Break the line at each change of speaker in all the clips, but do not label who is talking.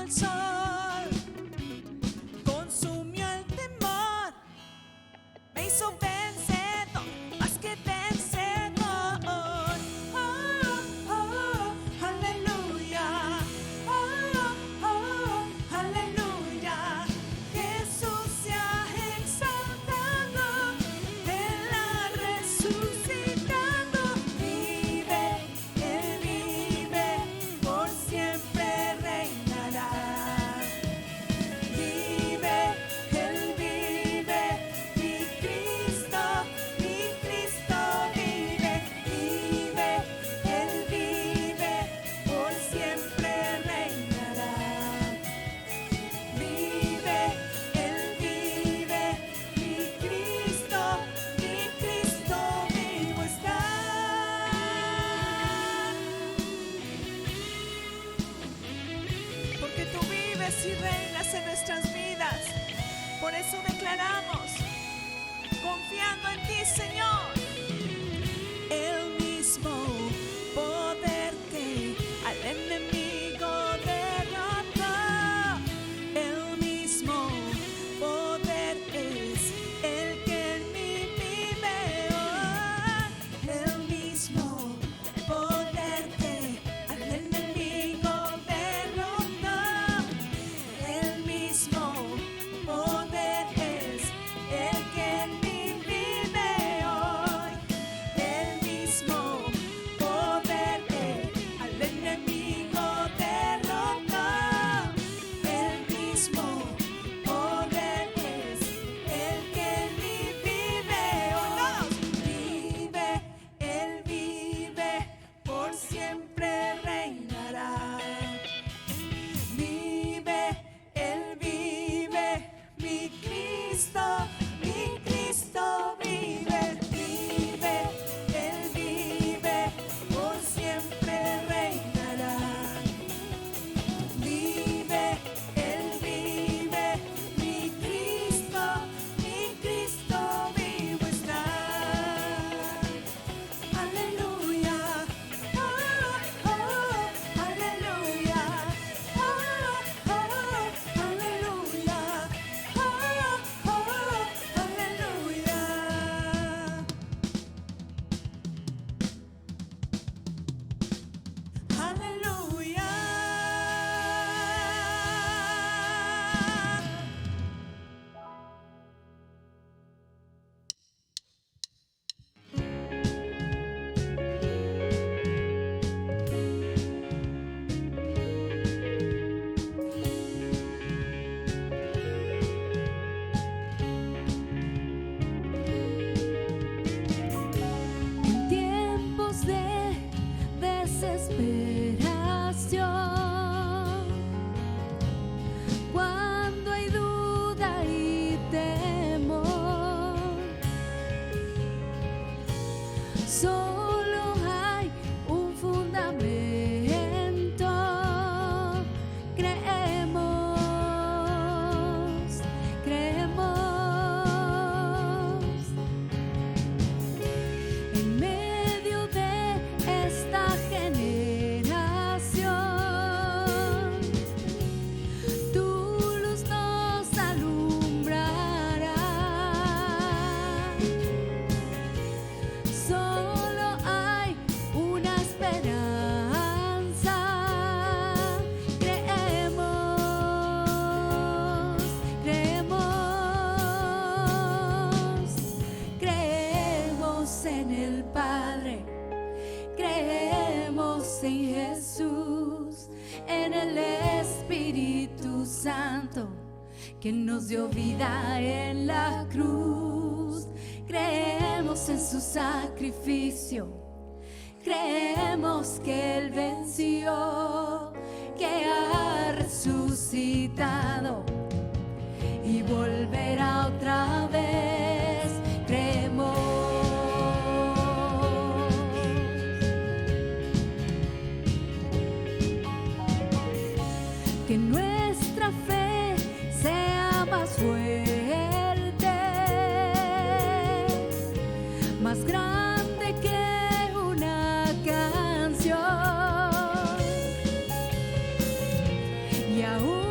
el sol, consumió el temor, me hizo vencedor, más que vencedor. Oh, oh, aleluya. Oh, oh, aleluya. Jesús se ha exaltado, Él ha resucitado. Vive, Él vive, por siempre reinará. Vive, Él vive, mi Cristo vive. Vive, Él vive, por siempre reinará. Vive, Él vive, mi Cristo vivo está. Porque tú vives y reinas en nuestras vidas. Por eso declaramos, confiando en ti, Señor, el mismo poder que al enemigo derrotó. El mismo poder es el que en mí vive hoy. El mismo poder que al enemigo derrotó. El mismo poder es el que en mí vive hoy. El mismo poder que al enemigo derrotó. El mismo poder es el que en mí vive hoy. Vive, Él vive, por siempre reinará. Vive, Él vive, mi Cristo vive. Vive, Él vive, por siempre reinará. Vive, Él vive, mi Cristo vivo está. Aleluya. Oh, oh, aleluya. Oh, oh, aleluya. Oh, oh, aleluya. Aleluya. En tiempos de desesperación, cuando hay duda y temor, solo hay un fundamento. Creemos. En medio de esta generación, tu luz nos alumbrará. Solo hay una esperanza. Creemos en el Padre, creemos en Jesús, en el Espíritu Santo, que nos dio vida en la cruz. Creemos en su sacrificio, creemos que Él venció, que ha resucitado y volverá otra vez. Creemos que nuestra fe sea más fuerte, más grande que una canción, y aún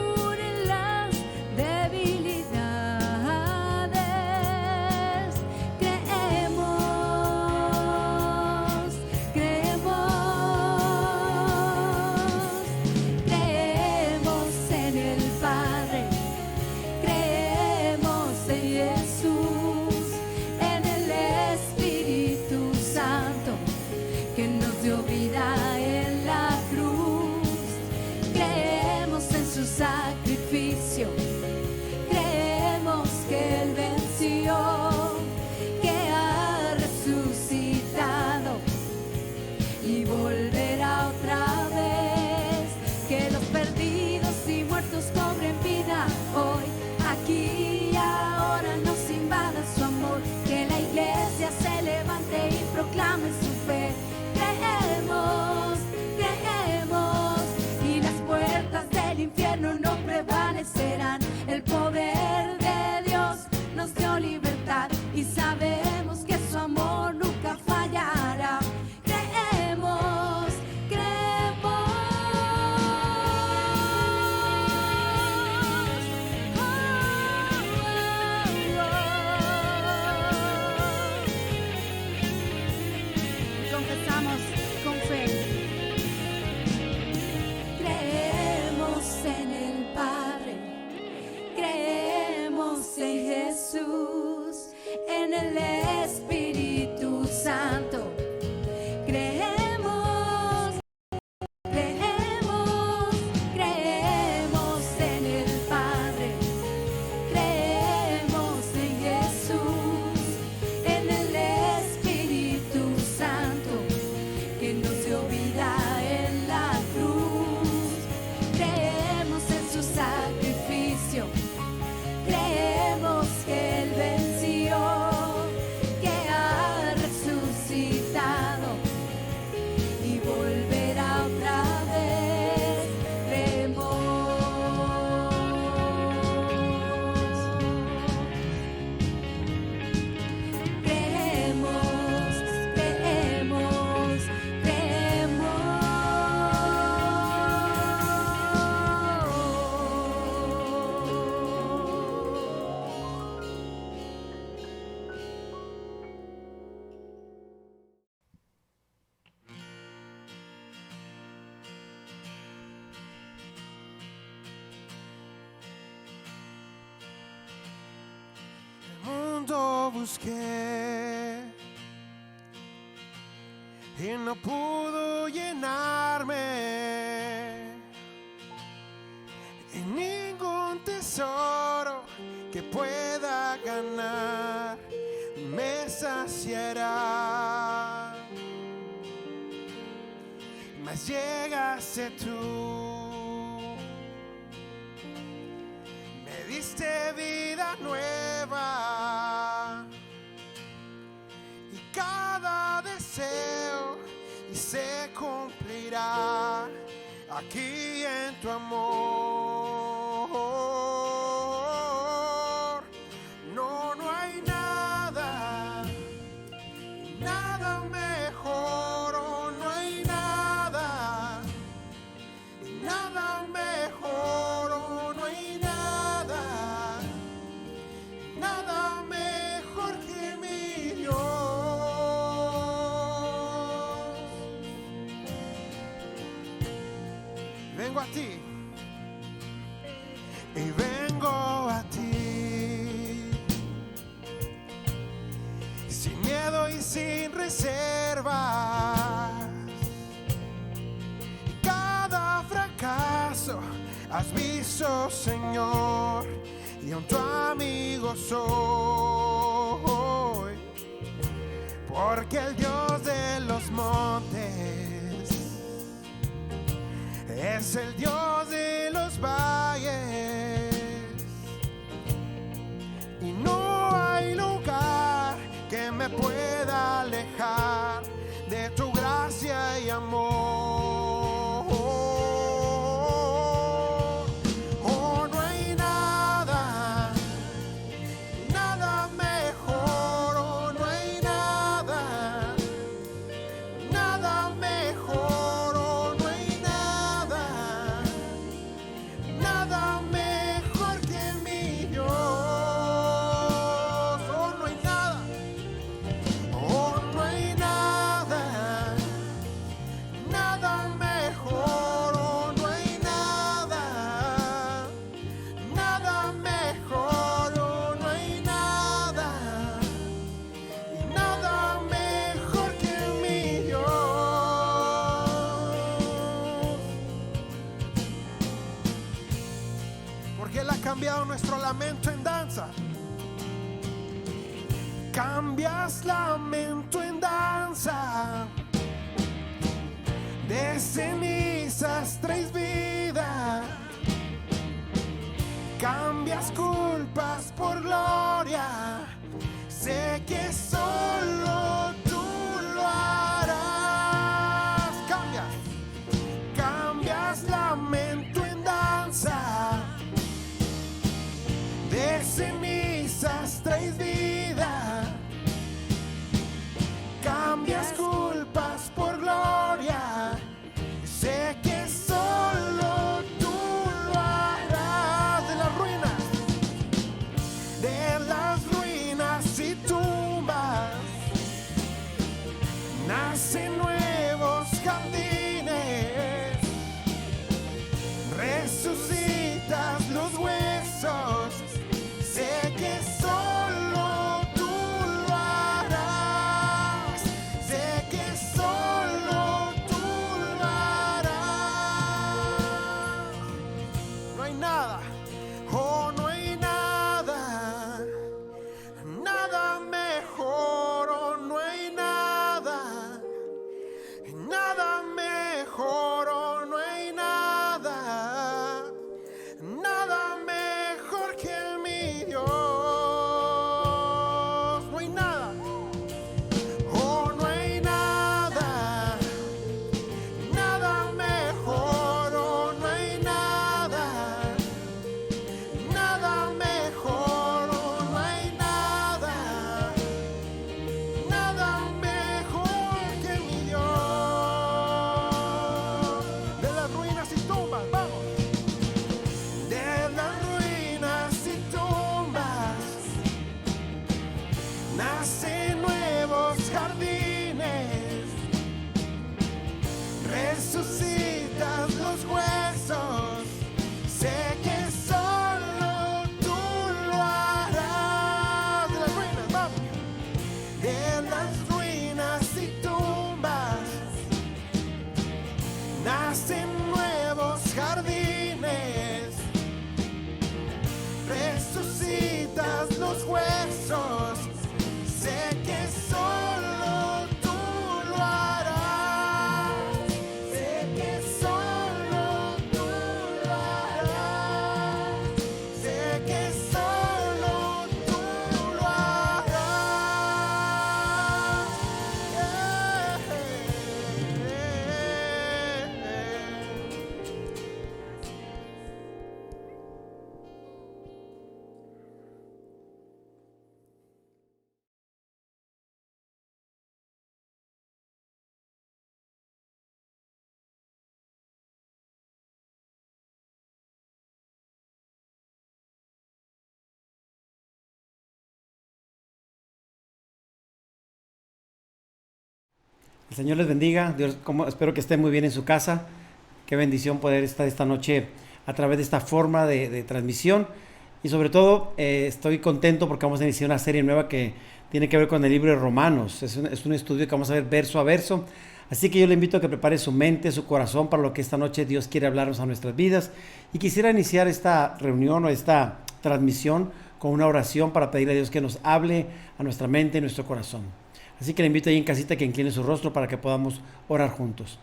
lo busqué y no pudo llenarme, y ningún tesoro que pueda ganar me saciará. Mas llegaste tú, me diste vida nueva y cada deseo y se cumplirá aquí en tu amor. No, no hay nada, nada mejor, oh, no hay nada, nada mejor, oh, no hay nada, nada mejor que mi Dios. Vengo a ti y vengo a ti sin miedo y sin reservas. Cada fracaso has visto, Señor, y aún tu amigo soy, porque el Dios de los montes es el Dios de los valles, y no hay lugar que me pueda alejar de tu gracia y amor. Oh, no hay nada, nada mejor, oh, no hay nada, nada mejor, oh, no hay nada, nada mejor que mi Dios. Oh, no hay nada, oh, no hay nada, nada mejor, oh, no hay nada, nada mejor, oh, no hay nada, nada mejor que mi Dios. Porque Él ha cambiado nuestro lamento en danza. Cambias lamento en danza, de cenizas traes vida, cambias culpas por gloria, sé que solo tú lo harás. Cambias lamento en danza, de cenizas traes vida, cambias culpas por gloria, sé que solo tú lo harás. De las ruinas y tumbas, nacen nuevos jardines, resucitas los huesos, sé que solo tú lo harás, sé que solo tú lo harás. No hay nada, oh, no hay nada, nada mejor, oh, no hay nada, nada mejor, oh, no hay nada, nada mejor que mi Dios. No hay nada, oh, no hay nada, nada mejor, oh, no hay nada,
El Señor les bendiga. Espero que estén muy bien en su casa. Qué bendición poder estar esta noche a través de esta forma de transmisión. Y sobre todo estoy contento porque vamos a iniciar una serie nueva que tiene que ver con el libro de Romanos. Es un estudio que vamos a ver verso a verso. Así que yo le invito a que prepare su mente, su corazón para lo que esta noche Dios quiere hablarnos a nuestras vidas. Y quisiera iniciar esta reunión o esta transmisión con una oración para pedirle a Dios que nos hable a nuestra mente y nuestro corazón. Así que le invito ahí en casita que incline su rostro para que podamos orar juntos.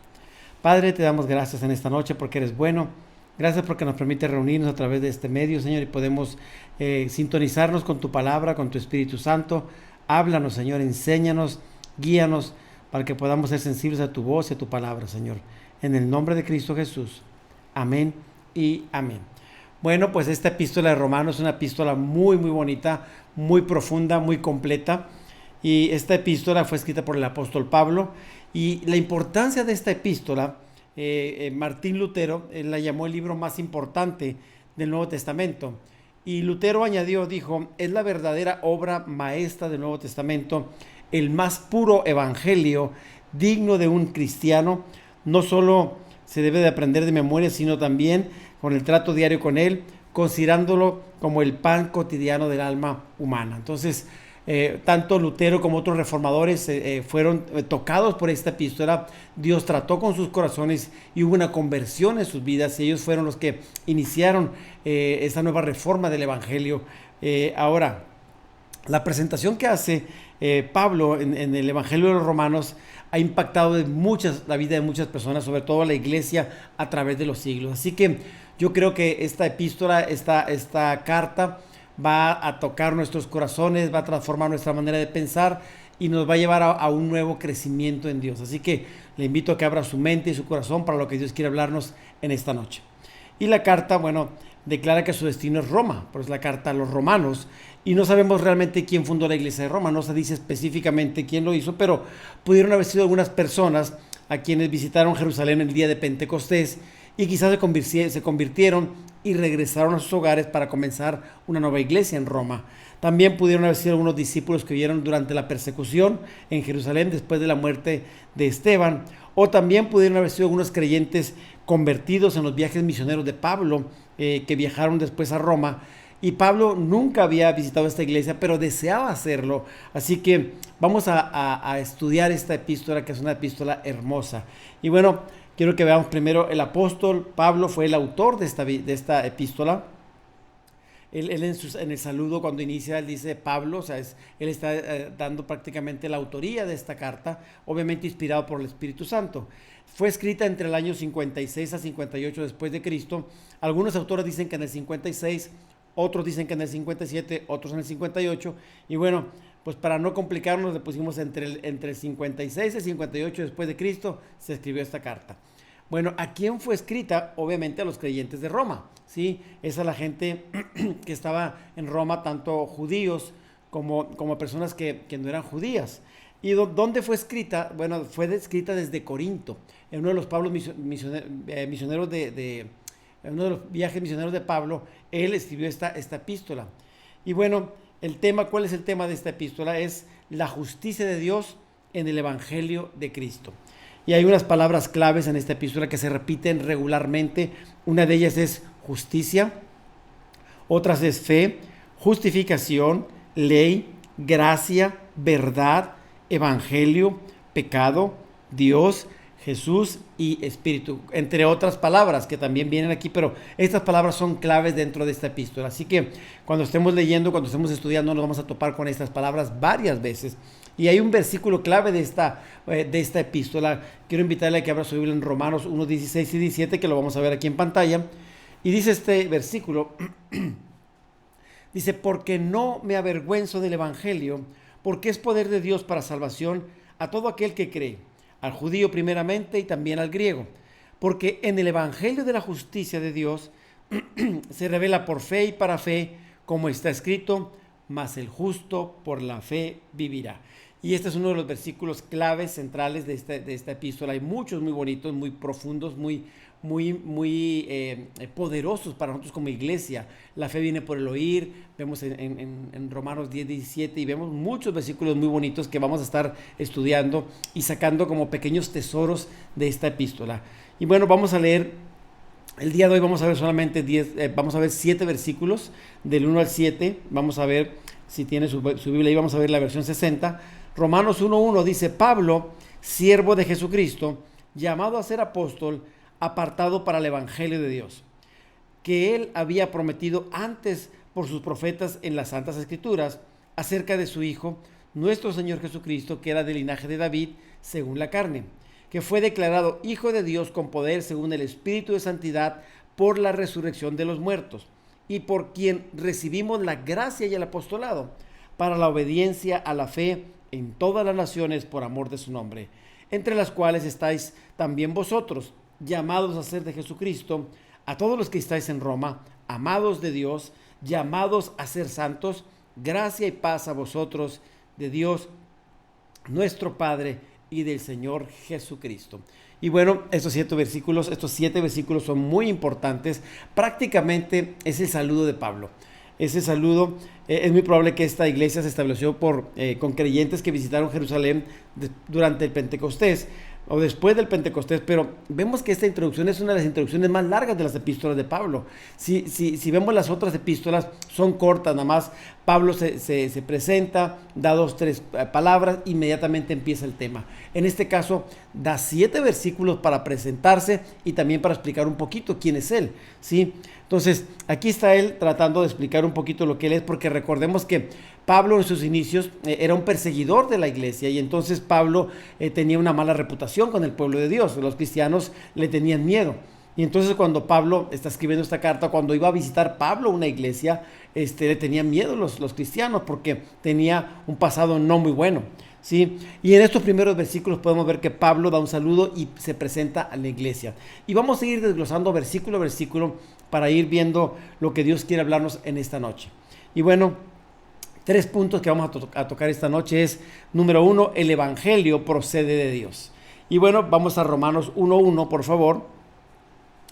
Padre, te damos gracias en esta noche porque eres bueno. Gracias porque nos permite reunirnos a través de este medio, Señor, y podemos sintonizarnos con tu palabra, con tu Espíritu Santo. Háblanos, Señor, enséñanos, guíanos para que podamos ser sensibles a tu voz y a tu palabra, Señor. En el nombre de Cristo Jesús. Amén y amén. Bueno, pues esta epístola de Romanos es una epístola muy, muy bonita, muy profunda, muy completa. Y esta epístola fue escrita por el apóstol Pablo. Y la importancia de esta epístola, Martín Lutero la llamó el libro más importante del Nuevo Testamento. Y Lutero añadió, dijo, es la verdadera obra maestra del Nuevo Testamento, el más puro evangelio digno de un cristiano. No solo se debe de aprender de memoria, sino también con el trato diario con él, considerándolo como el pan cotidiano del alma humana. Entonces, tanto Lutero como otros reformadores fueron tocados por esta epístola. Dios trató con sus corazones y hubo una conversión en sus vidas, y ellos fueron los que iniciaron esta nueva reforma del evangelio. Ahora, la presentación que hace Pablo en el evangelio de los Romanos ha impactado la vida de muchas personas, sobre todo la iglesia a través de los siglos. Así que yo creo que esta epístola, esta carta va a tocar nuestros corazones, va a transformar nuestra manera de pensar y nos va a llevar a un nuevo crecimiento en Dios. Así que le invito a que abra su mente y su corazón para lo que Dios quiere hablarnos en esta noche. Y la carta, bueno, declara que su destino es Roma, pues la carta a los romanos, y no sabemos realmente quién fundó la iglesia de Roma, no se dice específicamente quién lo hizo, pero pudieron haber sido algunas personas a quienes visitaron Jerusalén el día de Pentecostés y quizás se convirtieron y regresaron a sus hogares para comenzar una nueva iglesia en Roma. También pudieron haber sido algunos discípulos que vivieron durante la persecución en Jerusalén después de la muerte de Esteban, o también pudieron haber sido algunos creyentes convertidos en los viajes misioneros de Pablo, que viajaron después a Roma. Y Pablo nunca había visitado esta iglesia, pero deseaba hacerlo. Así que vamos a estudiar esta epístola, que es una epístola hermosa. Y bueno, quiero que veamos primero, el apóstol Pablo fue el autor de esta epístola. Él en el saludo, cuando inicia, él dice Pablo, o sea, él está dando prácticamente la autoría de esta carta, obviamente inspirado por el Espíritu Santo. Fue escrita entre el año 56 a 58 después de Cristo. Algunos autores dicen que en el 56, otros dicen que en el 57, otros en el 58. Y bueno, pues para no complicarnos, le pusimos entre el 56 y el 58 después de Cristo se escribió esta carta. Bueno, ¿a quién fue escrita? Obviamente a los creyentes de Roma, ¿sí? Esa es la gente que estaba en Roma, tanto judíos como personas que no eran judías. ¿Y dónde fue escrita? Bueno, fue escrita desde Corinto, en uno de los misioneros en uno de los viajes misioneros de Pablo. Él escribió esta epístola. Y bueno, ¿cuál es el tema de esta epístola? Es la justicia de Dios en el evangelio de Cristo. Y hay unas palabras claves en esta epístola que se repiten regularmente. Una de ellas es justicia, otras es fe, justificación, ley, gracia, verdad, evangelio, pecado, Dios, Jesús y Espíritu, entre otras palabras que también vienen aquí, pero estas palabras son claves dentro de esta epístola. Así que cuando estemos leyendo, cuando estemos estudiando, nos vamos a topar con estas palabras varias veces. Y hay un versículo clave de esta epístola. Quiero invitarle a que abra su Biblia en Romanos 1, 16 y 17, que lo vamos a ver aquí en pantalla. Y dice este versículo, dice, porque no me avergüenzo del evangelio, porque es poder de Dios para salvación a todo aquel que cree, al judío primeramente y también al griego. Porque en el evangelio de la justicia de Dios se revela por fe y para fe, como está escrito, mas el justo por la fe vivirá. Y este es uno de los versículos claves centrales de esta epístola. Hay muchos muy bonitos, muy profundos, muy muy poderosos para nosotros como iglesia. La fe viene por el oír, vemos en Romanos 10, 17 y vemos muchos versículos muy bonitos que vamos a estar estudiando y sacando como pequeños tesoros de esta epístola. Y bueno, vamos a leer, el día de hoy vamos a ver solamente 7 versículos, del 1 al 7, vamos a ver, si tiene su Biblia ahí, vamos a ver la versión 60. Romanos 1:1 dice: Pablo, siervo de Jesucristo, llamado a ser apóstol, apartado para el evangelio de Dios, que él había prometido antes por sus profetas en las Santas Escrituras, acerca de su Hijo, nuestro Señor Jesucristo, que era del linaje de David, según la carne, que fue declarado Hijo de Dios con poder según el Espíritu de Santidad por la resurrección de los muertos, y por quien recibimos la gracia y el apostolado, para la obediencia a la fe en todas las naciones por amor de su nombre, entre las cuales estáis también vosotros, llamados a ser de Jesucristo, a todos los que estáis en Roma, amados de Dios, llamados a ser santos, gracia y paz a vosotros, de Dios nuestro Padre y del Señor Jesucristo. Y bueno, estos 7 versículos son muy importantes. Prácticamente es el saludo de Pablo. Ese saludo, es muy probable que esta iglesia se estableció con creyentes que visitaron Jerusalén durante el Pentecostés o después del Pentecostés, pero vemos que esta introducción es una de las introducciones más largas de las epístolas de Pablo. Si vemos las otras epístolas, son cortas, nada más Pablo se presenta, da 2, 3 palabras, inmediatamente empieza el tema. En este caso, da 7 versículos para presentarse y también para explicar un poquito quién es él, ¿sí? Entonces, aquí está él tratando de explicar un poquito lo que él es, porque recordemos que Pablo en sus inicios era un perseguidor de la iglesia, y entonces Pablo tenía una mala reputación con el pueblo de Dios. Los cristianos le tenían miedo. Y entonces cuando Pablo está escribiendo esta carta, cuando iba a visitar Pablo una iglesia, le tenían miedo los cristianos porque tenía un pasado no muy bueno, ¿sí? Y en estos primeros versículos podemos ver que Pablo da un saludo y se presenta a la iglesia. Y vamos a ir desglosando versículo a versículo para ir viendo lo que Dios quiere hablarnos en esta noche. Y bueno, 3 puntos que vamos a tocar esta noche es, número 1, el evangelio procede de Dios. Y bueno, vamos a Romanos 1:1, por favor.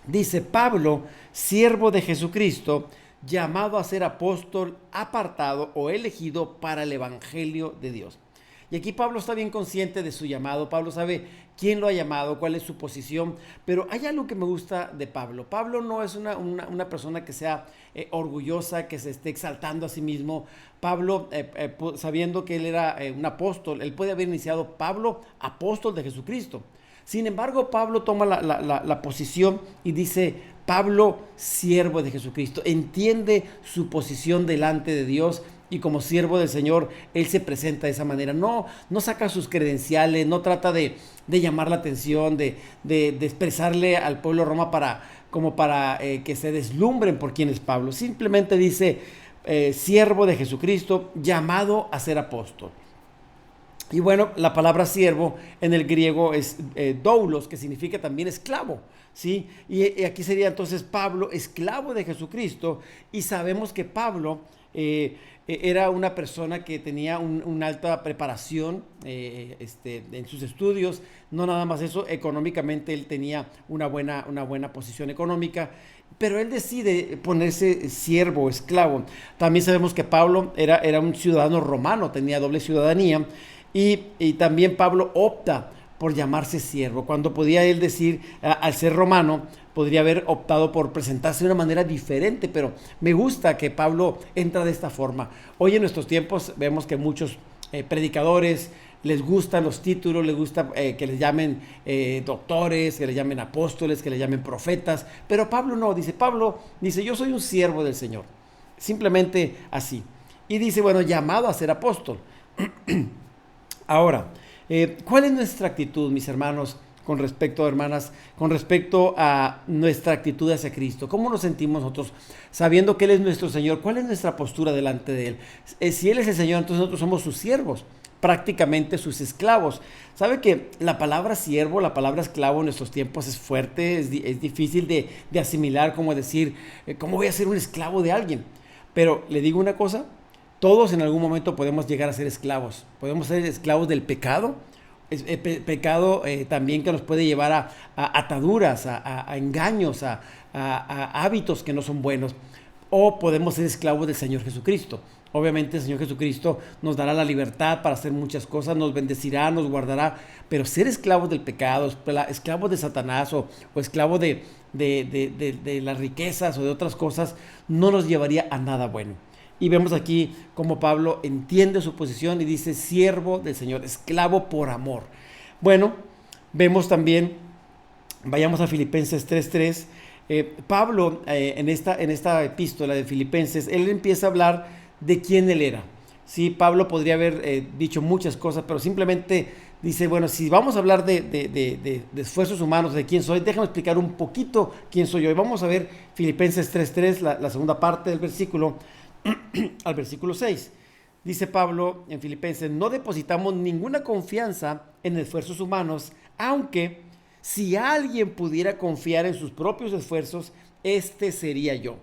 Dice: Pablo, siervo de Jesucristo, llamado a ser apóstol, apartado o elegido para el evangelio de Dios. Y aquí Pablo está bien consciente de su llamado. Pablo sabe quién lo ha llamado, cuál es su posición. Pero hay algo que me gusta de Pablo. Pablo no es una persona que sea orgullosa, que se esté exaltando a sí mismo. Pablo, sabiendo que él era un apóstol, él puede haber iniciado Pablo, apóstol de Jesucristo. Sin embargo, Pablo toma la posición y dice: Pablo, siervo de Jesucristo. Entiende su posición delante de Dios, y como siervo del Señor, él se presenta de esa manera. No saca sus credenciales, no trata de llamar la atención, de expresarle al pueblo de Roma para que se deslumbren por quién es Pablo. Simplemente dice: siervo de Jesucristo, llamado a ser apóstol. Y bueno, la palabra siervo en el griego es doulos, que significa también esclavo, ¿sí? Y aquí sería entonces Pablo, esclavo de Jesucristo. Y sabemos que Pablo era una persona que tenía una alta preparación en sus estudios. No nada más eso, económicamente él tenía una buena posición económica, pero él decide ponerse siervo, esclavo. También sabemos que Pablo era un ciudadano romano, tenía doble ciudadanía. Y también Pablo opta por llamarse siervo, cuando podía él decir, al ser romano, podría haber optado por presentarse de una manera diferente, pero me gusta que Pablo entra de esta forma. Hoy en nuestros tiempos vemos que muchos predicadores les gustan los títulos, les gusta que les llamen doctores, que les llamen apóstoles, que les llamen profetas, pero Pablo no, Pablo dice, yo soy un siervo del Señor, simplemente así. Y dice, bueno, llamado a ser apóstol. Ahora, ¿cuál es nuestra actitud, mis hermanos, hermanas, con respecto a nuestra actitud hacia Cristo? ¿Cómo nos sentimos nosotros sabiendo que Él es nuestro Señor? ¿Cuál es nuestra postura delante de Él? Si Él es el Señor, entonces nosotros somos sus siervos, prácticamente sus esclavos. ¿Sabe que la palabra siervo, la palabra esclavo en nuestros tiempos es fuerte, es difícil de asimilar, como decir, ¿cómo voy a ser un esclavo de alguien? Pero le digo una cosa, todos en algún momento podemos llegar a ser esclavos. Podemos ser esclavos del pecado, pecado también que nos puede llevar a ataduras, a engaños, a hábitos que no son buenos. O podemos ser esclavos del Señor Jesucristo. Obviamente el Señor Jesucristo nos dará la libertad para hacer muchas cosas, nos bendecirá, nos guardará, pero ser esclavos del pecado, esclavos de Satanás o esclavos de las riquezas o de otras cosas, no nos llevaría a nada bueno. Y vemos aquí cómo Pablo entiende su posición y dice siervo del Señor, esclavo por amor. Bueno, vemos también, vayamos a Filipenses 3:3. Pablo en esta epístola de Filipenses, él empieza a hablar de quién él era. Sí, Pablo podría haber dicho muchas cosas, pero simplemente dice, bueno, si vamos a hablar de esfuerzos humanos, de quién soy, déjame explicar un poquito quién soy yo. Y vamos a ver Filipenses 3:3, la segunda parte del versículo, al versículo 6. Dice Pablo en Filipenses, no depositamos ninguna confianza en esfuerzos humanos, aunque si alguien pudiera confiar en sus propios esfuerzos, este sería yo.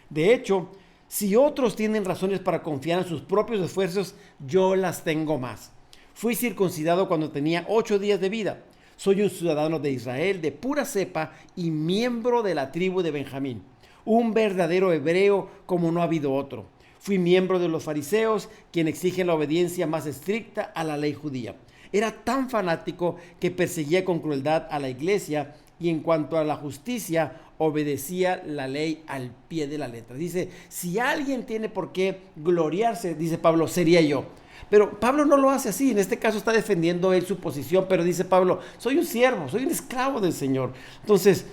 De hecho, si otros tienen razones para confiar en sus propios esfuerzos, yo las tengo más. Fui circuncidado cuando tenía 8 días de vida. Soy un ciudadano de Israel de pura cepa y miembro de la tribu de Benjamín. Un verdadero hebreo como no ha habido otro. Fui miembro de los fariseos, quien exigen la obediencia más estricta a la ley judía. Era tan fanático que perseguía con crueldad a la iglesia y en cuanto a la justicia, obedecía la ley al pie de la letra. Dice, si alguien tiene por qué gloriarse, dice Pablo, sería yo. Pero Pablo no lo hace así, en este caso está defendiendo él su posición, pero dice Pablo, soy un siervo, soy un esclavo del Señor. Entonces,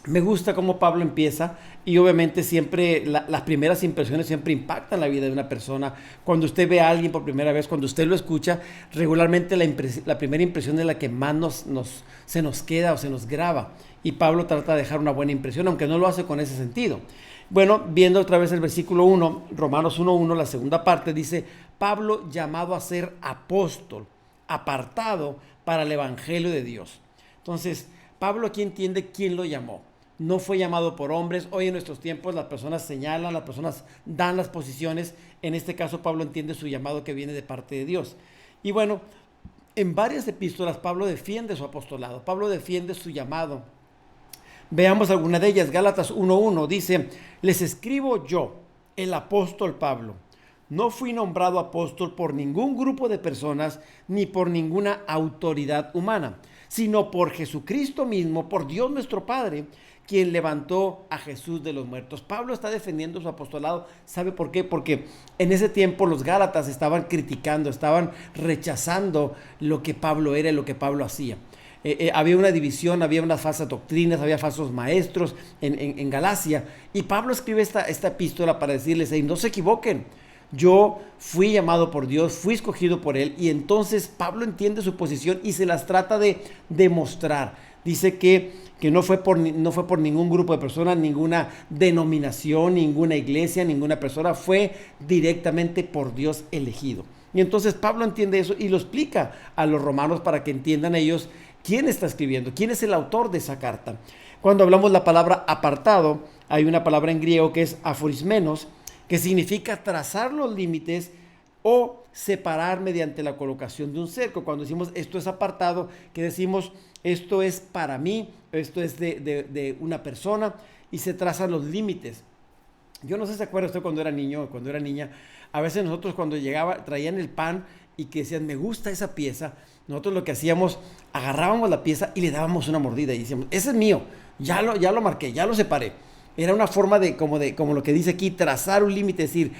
me gusta cómo Pablo empieza y obviamente siempre las primeras impresiones siempre impactan la vida de una persona. Cuando usted ve a alguien por primera vez, cuando usted lo escucha, regularmente la primera impresión es la que más se nos queda o se nos graba. Y Pablo trata de dejar una buena impresión, aunque no lo hace con ese sentido. Bueno, viendo otra vez el versículo 1, Romanos 1:1, la segunda parte, dice, Pablo llamado a ser apóstol, apartado para el evangelio de Dios. Entonces, Pablo aquí entiende quién lo llamó. No fue llamado por hombres. Hoy en nuestros tiempos las personas señalan, las personas dan las posiciones. En este caso Pablo entiende su llamado que viene de parte de Dios. Y bueno, en varias epístolas Pablo defiende su apostolado. Pablo defiende su llamado. Veamos alguna de ellas. Gálatas 1:1 dice, les escribo yo, el apóstol Pablo. No fui nombrado apóstol por ningún grupo de personas ni por ninguna autoridad humana, sino por Jesucristo mismo, por Dios nuestro Padre, quien levantó a Jesús de los muertos. Pablo está defendiendo su apostolado. ¿Sabe por qué? Porque en ese tiempo los gálatas estaban criticando, estaban rechazando lo que Pablo era y lo que Pablo hacía. Había una división, había unas falsas doctrinas, había falsos maestros en Galacia. Y Pablo escribe esta epístola para decirles, no se equivoquen. Yo fui llamado por Dios, fui escogido por Él. Y entonces Pablo entiende su posición y se las trata de demostrar. Dice que no fue por ningún grupo de personas, ninguna denominación, ninguna iglesia, ninguna persona. Fue directamente por Dios elegido. Y entonces Pablo entiende eso y lo explica a los romanos para que entiendan ellos quién está escribiendo, quién es el autor de esa carta. Cuando hablamos la palabra apartado, hay una palabra en griego que es aforismenos, que significa trazar los límites o separar mediante la colocación de un cerco. Cuando decimos esto es apartado, que decimos esto es para mí, esto es de una persona y se trazan los límites. Yo no sé si se acuerda usted cuando era niño o cuando era niña, a veces nosotros cuando llegaba, traían el pan y que decían me gusta esa pieza, nosotros lo que hacíamos, agarrábamos la pieza y le dábamos una mordida y decíamos, ese es mío, ya lo marqué, ya lo separé. Era una forma como lo que dice aquí, trazar un límite, decir,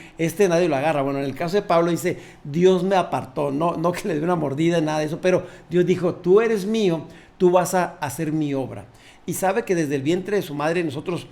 nadie lo agarra. Bueno, en el caso de Pablo dice, Dios me apartó, no que le dé una mordida, nada de eso, pero Dios dijo, tú eres mío, tú vas a hacer mi obra. Y sabe que desde el vientre de su madre nosotros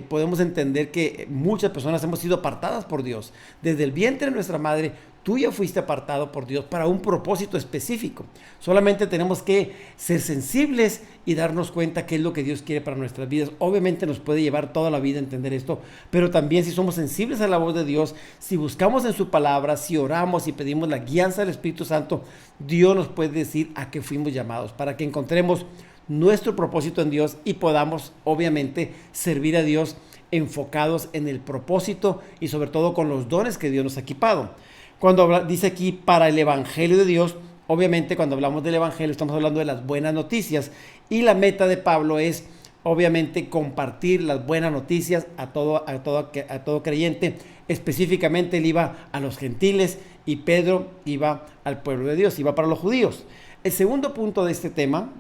podemos entender que muchas personas hemos sido apartadas por Dios. Desde el vientre de nuestra madre, tú ya fuiste apartado por Dios para un propósito específico. Solamente tenemos que ser sensibles y darnos cuenta qué es lo que Dios quiere para nuestras vidas. Obviamente nos puede llevar toda la vida a entender esto, pero también si somos sensibles a la voz de Dios, si buscamos en su palabra, si oramos y pedimos la guianza del Espíritu Santo, Dios nos puede decir a qué fuimos llamados, para que encontremos nuestro propósito en Dios y podamos obviamente servir a Dios enfocados en el propósito y sobre todo con los dones que Dios nos ha equipado. Cuando dice aquí para el evangelio de Dios, Obviamente, cuando hablamos del Evangelio, estamos hablando de las buenas noticias. Y la meta de Pablo es, obviamente, compartir las buenas noticias a todo creyente. Específicamente, él iba a los gentiles y Pedro iba al pueblo de Dios, iba para los judíos. El segundo punto de este tema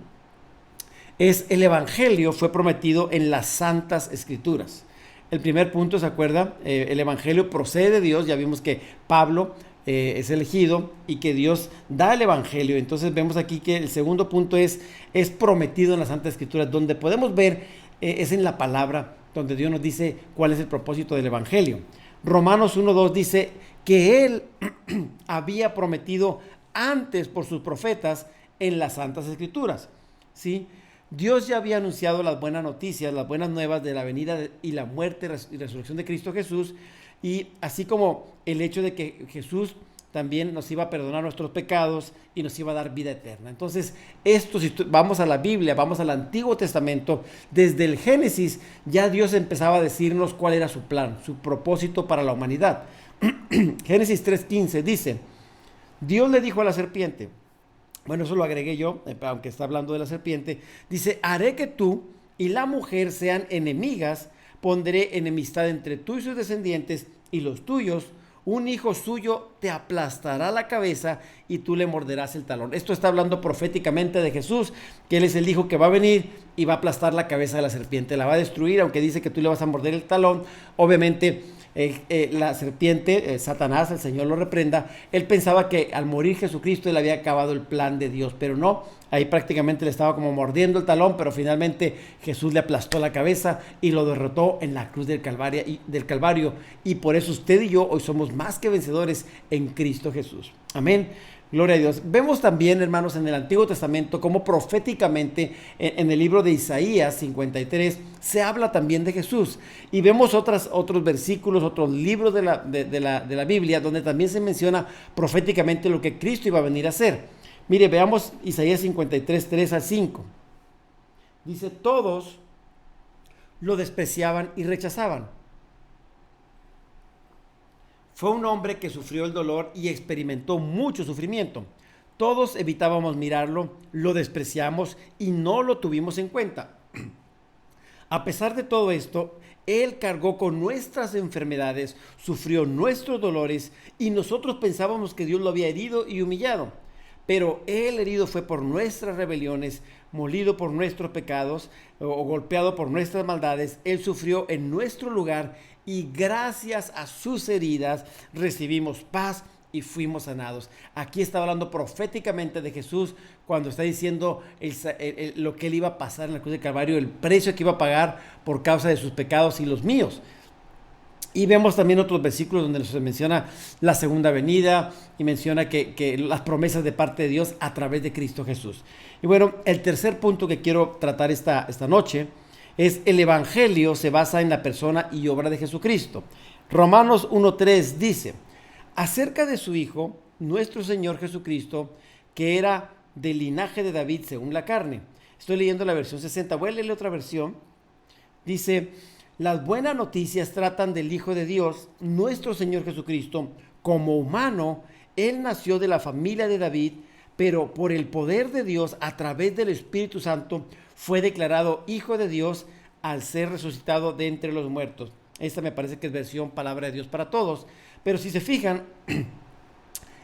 es el Evangelio fue prometido en las Santas Escrituras. El primer punto, ¿se acuerda? El Evangelio procede de Dios. Ya vimos que Pablo es elegido y que Dios da el Evangelio. Entonces vemos aquí que el segundo punto es prometido en las Santas Escrituras. Donde podemos ver es en la palabra, donde Dios nos dice cuál es el propósito del Evangelio. Romanos 1:2 dice que Él había prometido antes por sus profetas en las Santas Escrituras, ¿sí? Dios ya había anunciado las buenas noticias, las buenas nuevas de la venida y la muerte y resurrección de Cristo Jesús, y así como el hecho de que Jesús también nos iba a perdonar nuestros pecados y nos iba a dar vida eterna. Entonces, si vamos a la Biblia, vamos al Antiguo Testamento, desde el Génesis ya Dios empezaba a decirnos cuál era su plan, su propósito para la humanidad. Génesis 3:15 dice, Dios le dijo a la serpiente, bueno, eso lo agregué yo, aunque está hablando de la serpiente, dice, haré que tú y la mujer sean enemigas, pondré enemistad entre tú y sus descendientes y los tuyos, un hijo suyo te aplastará la cabeza y tú le morderás el talón. Esto está hablando proféticamente de Jesús, que Él es el hijo que va a venir y va a aplastar la cabeza de la serpiente, la va a destruir, aunque dice que tú le vas a morder el talón. Obviamente la serpiente, Satanás, el Señor lo reprenda, él pensaba que al morir Jesucristo él había acabado el plan de Dios, pero no, ahí prácticamente le estaba como mordiendo el talón, pero finalmente Jesús le aplastó la cabeza y lo derrotó en la cruz del Calvario, y por eso usted y yo hoy somos más que vencedores en Cristo Jesús. Amén. Gloria a Dios. Vemos también, hermanos, en el Antiguo Testamento cómo proféticamente en el libro de Isaías 53 se habla también de Jesús. Y vemos otros versículos, otros libros de la Biblia donde también se menciona proféticamente lo que Cristo iba a venir a hacer. Mire, veamos Isaías 53, 3-5. Dice, todos lo despreciaban y rechazaban. Fue un hombre que sufrió el dolor y experimentó mucho sufrimiento. Todos evitábamos mirarlo, lo despreciamos y no lo tuvimos en cuenta. A pesar de todo esto, Él cargó con nuestras enfermedades, sufrió nuestros dolores y nosotros pensábamos que Dios lo había herido y humillado. Pero Él herido fue por nuestras rebeliones, molido por nuestros pecados o golpeado por nuestras maldades. Él sufrió en nuestro lugar y gracias a sus heridas recibimos paz y fuimos sanados. Aquí está hablando proféticamente de Jesús cuando está diciendo lo que Él iba a pasar en la cruz del Calvario, el precio que iba a pagar por causa de sus pecados y los míos. Y vemos también otros versículos donde se menciona la segunda venida y menciona que las promesas de parte de Dios a través de Cristo Jesús. Y bueno, el tercer punto que quiero tratar esta noche es el Evangelio se basa en la persona y obra de Jesucristo. Romanos 1:3 dice, acerca de su Hijo, nuestro Señor Jesucristo, que era del linaje de David según la carne. Estoy leyendo la versión 60, voy a leerle otra versión. Dice, las buenas noticias tratan del Hijo de Dios, nuestro Señor Jesucristo. Como humano, Él nació de la familia de David, pero por el poder de Dios, a través del Espíritu Santo, fue declarado Hijo de Dios al ser resucitado de entre los muertos. Esta me parece que es versión Palabra de Dios para Todos. Pero si se fijan,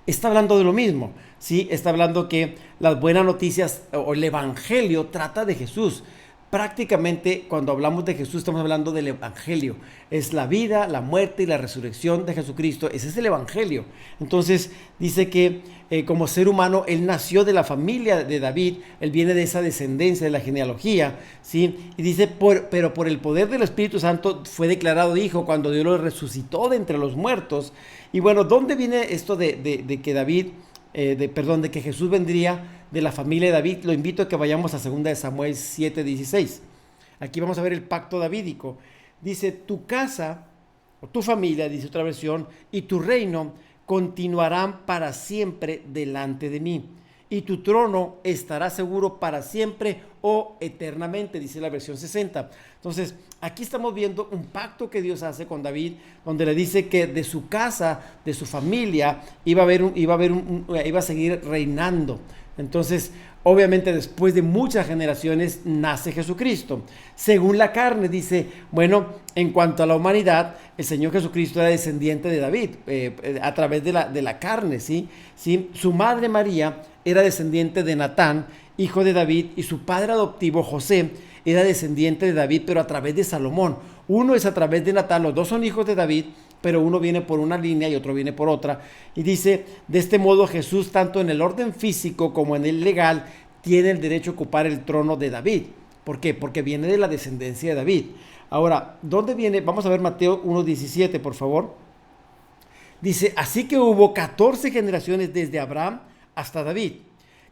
está hablando de lo mismo, ¿sí? Está hablando que las buenas noticias o el Evangelio trata de Jesús. Prácticamente cuando hablamos de Jesús estamos hablando del Evangelio. Es la vida, la muerte y la resurrección de Jesucristo. Ese es el Evangelio. Entonces dice que como ser humano Él nació de la familia de David. Él viene de esa descendencia, de la genealogía, ¿sí? Y dice, pero por el poder del Espíritu Santo fue declarado Hijo cuando Dios lo resucitó de entre los muertos. Y bueno, ¿dónde viene esto de que Jesús vendría de la familia de David? Lo invito a que vayamos a 2 Samuel 7:16. Aquí vamos a ver el pacto davídico. Dice, tu casa, o tu familia, dice otra versión, y tu reino continuarán para siempre delante de mí, y tu trono estará seguro para siempre o eternamente, dice la versión 60. Entonces, aquí estamos viendo un pacto que Dios hace con David, donde le dice que de su casa, de su familia, iba a seguir reinando. Entonces, obviamente, después de muchas generaciones, nace Jesucristo. Según la carne, dice, bueno, en cuanto a la humanidad, el Señor Jesucristo era descendiente de David, a través de la carne, ¿sí? Su madre María era descendiente de Natán, hijo de David, y su padre adoptivo, José, era descendiente de David, pero a través de Salomón. Uno es a través de Natán, los dos son hijos de David, pero uno viene por una línea y otro viene por otra. Y dice, de este modo Jesús, tanto en el orden físico como en el legal, tiene el derecho a ocupar el trono de David. ¿Por qué? Porque viene de la descendencia de David. Ahora, ¿dónde viene? Vamos a ver Mateo 1:17, por favor. Dice, así que hubo 14 generaciones desde Abraham hasta David.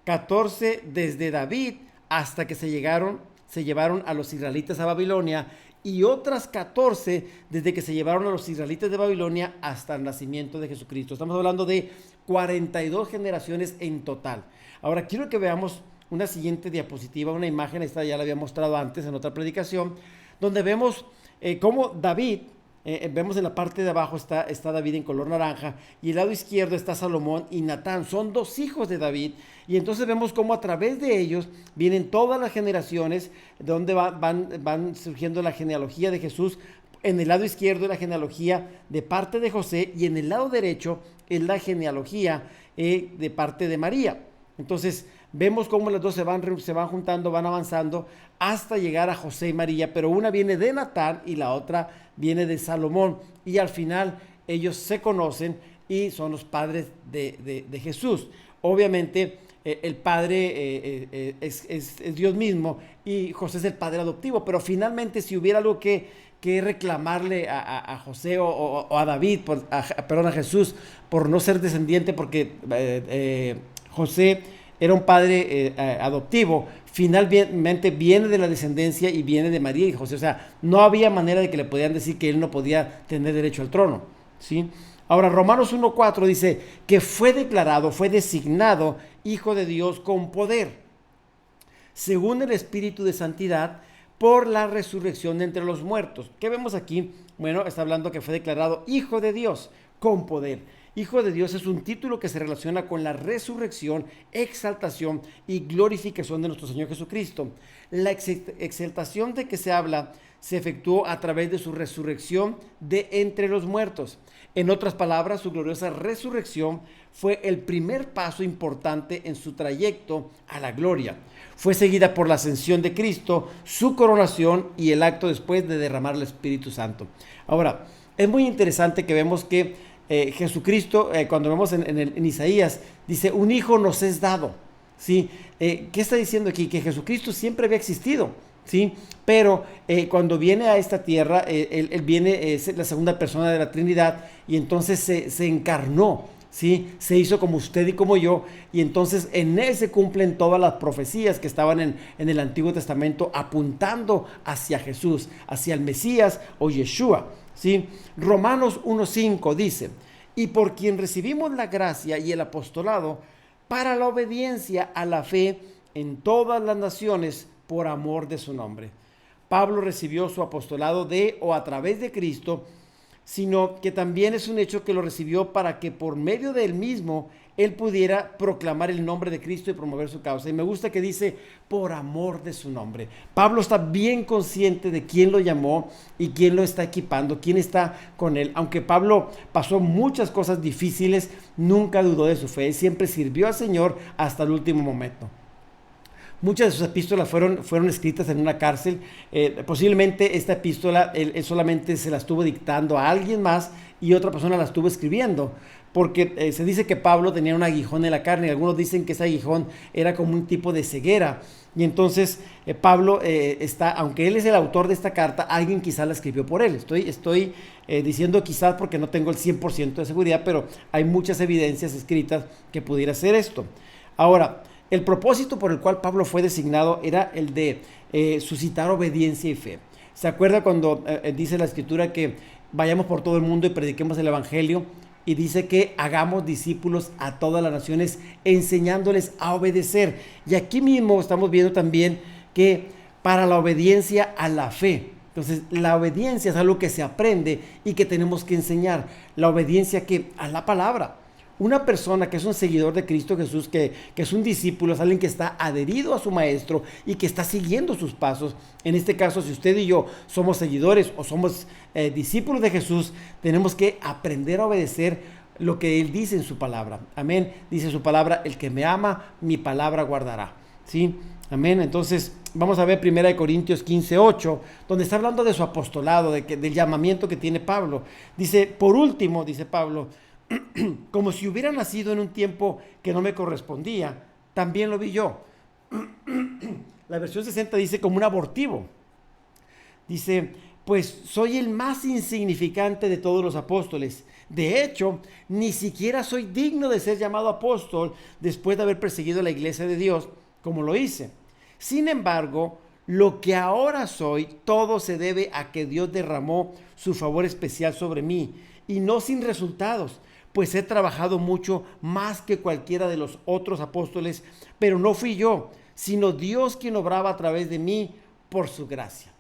14 desde David hasta que se llevaron a los israelitas a Babilonia, y otras 14 desde que se llevaron a los israelitas de Babilonia hasta el nacimiento de Jesucristo. Estamos hablando de 42 generaciones en total. Ahora quiero que veamos una siguiente diapositiva, una imagen, esta ya la había mostrado antes en otra predicación, donde vemos cómo David, vemos en la parte de abajo está David en color naranja, y el lado izquierdo está Salomón y Natán, son dos hijos de David, y entonces vemos cómo a través de ellos vienen todas las generaciones, donde van surgiendo la genealogía de Jesús. En el lado izquierdo es la genealogía de parte de José, y en el lado derecho es la genealogía de parte de María. Entonces vemos cómo las dos se van juntando, van avanzando hasta llegar a José y María, pero una viene de Natán y la otra viene de Salomón, y al final ellos se conocen y son los padres de Jesús. Obviamente el padre es Dios mismo, y José es el padre adoptivo, pero finalmente si hubiera algo que reclamarle a José o a David, a Jesús, por no ser descendiente, porque José era un padre adoptivo, finalmente viene de la descendencia y viene de María y José. O sea, no había manera de que le podían decir que él no podía tener derecho al trono, ¿sí? Ahora, Romanos 1:4 dice que fue designado hijo de Dios con poder, según el Espíritu de Santidad, por la resurrección de entre los muertos. ¿Qué vemos aquí? Bueno, está hablando que fue declarado hijo de Dios con poder. Hijo de Dios es un título que se relaciona con la resurrección, exaltación y glorificación de nuestro Señor Jesucristo. La exaltación de que se habla se efectuó a través de su resurrección de entre los muertos. En otras palabras, su gloriosa resurrección fue el primer paso importante en su trayecto a la gloria. Fue seguida por la ascensión de Cristo, su coronación y el acto después de derramar el Espíritu Santo. Ahora, es muy interesante que vemos que Jesucristo, cuando vemos en Isaías, dice, un hijo nos es dado, ¿sí? ¿Qué está diciendo aquí? Que Jesucristo siempre había existido, ¿sí? Pero cuando viene a esta tierra, él viene, es la segunda persona de la Trinidad, y entonces se encarnó, ¿sí? Se hizo como usted y como yo, y entonces en él se cumplen todas las profecías que estaban en el Antiguo Testamento apuntando hacia Jesús, hacia el Mesías o Yeshua, ¿sí? Romanos 1:5 dice, y por quien recibimos la gracia y el apostolado para la obediencia a la fe en todas las naciones por amor de su nombre. Pablo recibió su apostolado de o a través de Cristo, sino que también es un hecho que lo recibió para que por medio de él mismo él pudiera proclamar el nombre de Cristo y promover su causa. Y me gusta que dice, por amor de su nombre. Pablo está bien consciente de quién lo llamó y quién lo está equipando, quién está con él. Aunque Pablo pasó muchas cosas difíciles, nunca dudó de su fe. Siempre sirvió al Señor hasta el último momento. Muchas de sus epístolas fueron escritas en una cárcel. Posiblemente esta epístola él solamente se la estuvo dictando a alguien más y otra persona la estuvo escribiendo, porque se dice que Pablo tenía un aguijón en la carne, y algunos dicen que ese aguijón era como un tipo de ceguera, y entonces Pablo aunque él es el autor de esta carta, alguien quizás la escribió por él. Estoy diciendo quizás porque no tengo el 100% de seguridad, pero hay muchas evidencias escritas que pudiera ser esto. Ahora, el propósito por el cual Pablo fue designado era el de suscitar obediencia y fe. ¿Se acuerda cuando dice la Escritura que vayamos por todo el mundo y prediquemos el Evangelio? Y dice que hagamos discípulos a todas las naciones, enseñándoles a obedecer. Y aquí mismo estamos viendo también que para la obediencia a la fe. Entonces, la obediencia es algo que se aprende y que tenemos que enseñar. La obediencia que a la palabra. Una persona que es un seguidor de Cristo Jesús, que es un discípulo, es alguien que está adherido a su maestro y que está siguiendo sus pasos. En este caso, si usted y yo somos seguidores o somos discípulos de Jesús, tenemos que aprender a obedecer lo que Él dice en su palabra. Amén. Dice su palabra, el que me ama, mi palabra guardará. ¿Sí? Amén. Entonces, vamos a ver 1 Corintios 15:8, donde está hablando de su apostolado, del llamamiento que tiene Pablo. Dice, por último, dice Pablo, como si hubiera nacido en un tiempo que no me correspondía, también lo vi yo. La versión 60 dice como un abortivo. Dice, pues soy el más insignificante de todos los apóstoles. De hecho, ni siquiera soy digno de ser llamado apóstol después de haber perseguido la iglesia de Dios, como lo hice. Sin embargo, lo que ahora soy, todo se debe a que Dios derramó su favor especial sobre mí, y no sin resultados, pues he trabajado mucho más que cualquiera de los otros apóstoles, pero no fui yo, sino Dios quien obraba a través de mí por su gracia.